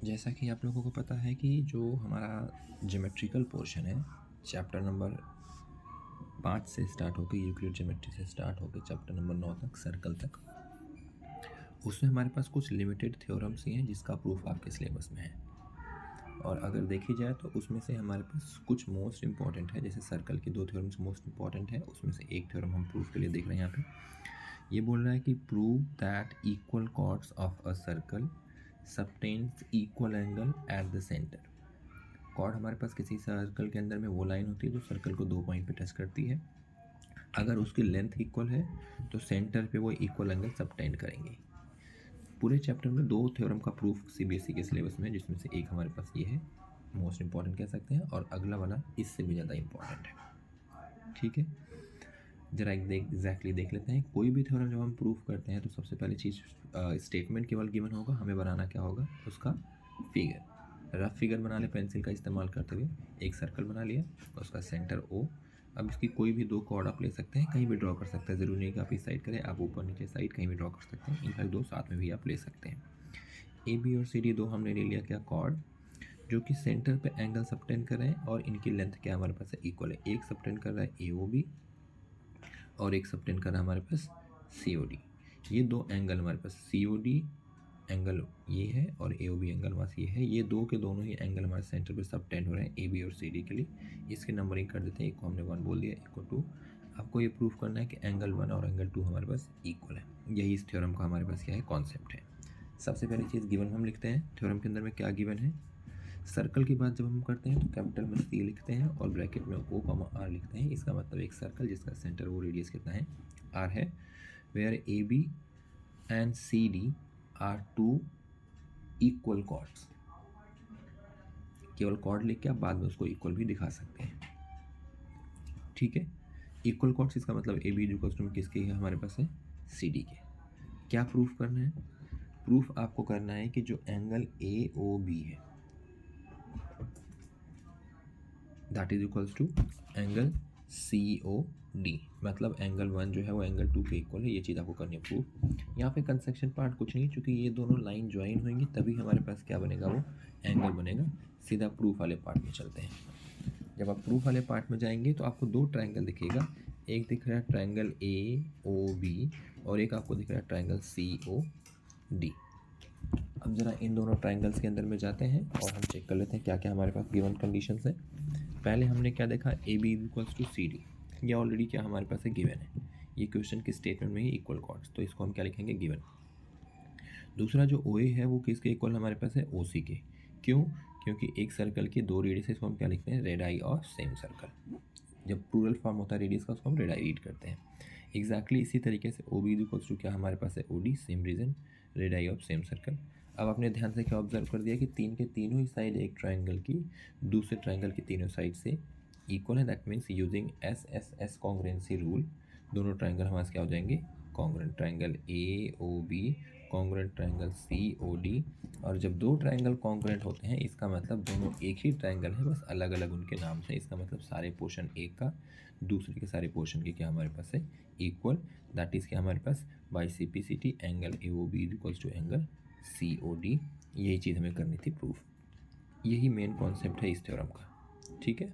जैसा कि आप लोगों को पता है कि जो हमारा ज्योमेट्रिकल पोर्शन है, चैप्टर नंबर 5 से स्टार्ट होकर यूक्लिड ज्योमेट्री से स्टार्ट होकर चैप्टर नंबर 9 तक सर्कल तक, उसमें हमारे पास कुछ लिमिटेड थ्योरम्स ही हैं जिसका प्रूफ आपके सिलेबस में है। और अगर देखी जाए तो उसमें से हमारे पास कुछ मोस्ट इंपॉर्टेंट है, जैसे सर्कल की 2 थ्योरम्स मोस्ट इंपॉर्टेंट है, उसमें से एक थ्योरम हम प्रूफ के लिए देख रहे हैं। यहाँ पे ये बोल रहा है कि prove that equal chords of a circle subtend equal angle at the centre. Chord हमारे पास किसी सर्कल के अंदर में वो लाइन होती है जो सर्कल को 2 पॉइंट पे टच करती है। अगर उसकी लेंथ इक्वल है तो सेंटर पे वो इक्वल एंगल सबटेंड करेंगे। पूरे चैप्टर में 2 थ्योरम का प्रूफ सीबीएसई के सिलेबस में है, जिसमें से एक हमारे पास ये है, मोस्ट इंपॉर्टेंट कह सकते हैं, और अगला वाला इससे भी ज़्यादा इंपॉर्टेंट है। ठीक है, जरा एग्जैक्टली देख लेते हैं। कोई भी थ्योरम जब हम प्रूफ करते हैं तो सबसे पहली चीज़ स्टेटमेंट केवल गिवन होगा, हमें बनाना क्या होगा, उसका फिगर। रफ फिगर बना ले पेंसिल का इस्तेमाल करते हुए। एक सर्कल बना लिया, उसका सेंटर ओ। अब इसकी कोई भी 2 कॉर्ड आप ले सकते हैं, कहीं भी ड्रॉ कर सकते हैं, ज़रूरी नहीं कि आप इस साइड करें, आप ऊपर नीचे साइड कहीं भी ड्रॉ कर सकते हैं। इनफैक्ट 2 साथ में भी आप ले सकते हैं। ए बी और सी डी 2 हमने ले लिया क्या, कॉर्ड, जो कि सेंटर पे एंगल सबटेंड कर रहे हैं और इनकी लेंथ क्या हमारे पास है, इक्वल है। एक सबटेंड कर रहा है ए ओ बी और एक सबटेंड कर रहा है हमारे पास सी ओ डी। ये 2 एंगल हमारे पास सी ओ डी एंगल ये है और ए ओ बी एंगल हमारे ये है। ये 2 के दोनों ही एंगल हमारे सेंटर पे सबटेंड हो रहे हैं ए बी और सी डी के लिए। इसके नंबरिंग कर देते हैं, एक को हमने 1 बोल दिया, एक को 2। आपको ये प्रूफ करना है कि एंगल 1 और एंगल 2 हमारे पास इक्वल है। यही इस थ्योरम का हमारे पास क्या है, कॉन्सेप्ट है। सबसे पहली चीज़ गिवन हम लिखते हैं थ्योरम के अंदर में क्या गिवन है। सर्कल की बात जब हम करते हैं तो कैपिटल में सी लिखते हैं और ब्रैकेट में ओ कॉमा आर लिखते हैं। इसका मतलब एक सर्कल जिसका सेंटर वो रेडियस कितना है, आर है, where A B and C D are 2 equal chords. केवल कॉर्ड लिख के आप बाद में उसको इक्वल भी दिखा सकते हैं। ठीक है, इक्वल कॉर्ड्स इसका मतलब ए बी इक्वल्स टू किसके है, हमारे पास है सी डी के। क्या प्रूफ करना है, प्रूफ आपको करना है कि जो एंगल ए ओ बी है that is equals to angle C O D, मतलब एंगल 1 जो है वो एंगल 2 के इक्वल है। ये चीज़ आपको करनी है प्रूफ। यहाँ पे कंसेक्शन पार्ट कुछ नहीं, क्योंकि ये दोनों लाइन ज्वाइन होंगी तभी हमारे पास क्या बनेगा, वो एंगल बनेगा। सीधा प्रूफ वाले पार्ट में चलते हैं। जब आप प्रूफ वाले पार्ट में जाएंगे तो आपको 2 ट्रायंगल दिखेगा। एक दिख रहा है ट्रायंगल ए ओ बी और एक आपको दिख रहा है ट्रायंगल सी ओ डी। अब ज़रा इन दोनों ट्रायंगल्स के अंदर में जाते हैं और हम चेक कर लेते हैं क्या क्या हमारे पास गिवन कंडीशंस है। पहले हमने क्या देखा, A B equals to C D, ये ऑलरेडी क्या हमारे पास है, गिवन है। ये क्वेश्चन के स्टेटमेंट में ही इक्वल कॉर्ड्स, तो इसको हम क्या लिखेंगे, गिवन। दूसरा जो ओ ए है वो किसके इक्वल हमारे पास है, ओ सी के। क्यों, क्योंकि एक सर्कल की 2 रेडियस, इसको हम क्या लिखते हैं, रेडाई ऑफ सेम सर्कल। जब प्लूरल फॉर्म होता है रेडियस का उसको हम रेडाई रीड करते हैं। एग्जैक्टली इसी तरीके से ओ बी इक्वल्स टू क्या हमारे पास है, O D, same reason, radii of same circle. अब आपने ध्यान से क्या ऑब्जर्व कर दिया कि 3 के तीनों ही साइड एक ट्रायंगल की दूसरे ट्रायंगल की तीनों साइड से इक्वल है। That means using S S S congruency rule दोनों ट्रायंगल हमारे क्या हो जाएंगे, congruent. Triangle A O B congruent triangle C O D. और जब 2 ट्रायंगल कॉन्ग्रुएंट होते हैं इसका मतलब दोनों एक ही ट्रायंगल है, बस अलग अलग उनके नाम से। इसका मतलब सारे पोर्शन एक का दूसरे के सारे पोर्शन के क्या हमारे पास है, इक्वल। दैट इज़ क्या हमारे पास, by C P C T angle A O B equals to angle C O D. यही चीज़ हमें करनी थी प्रूफ। यही मेन कॉन्सेप्ट है इस थ्योरम का। ठीक है।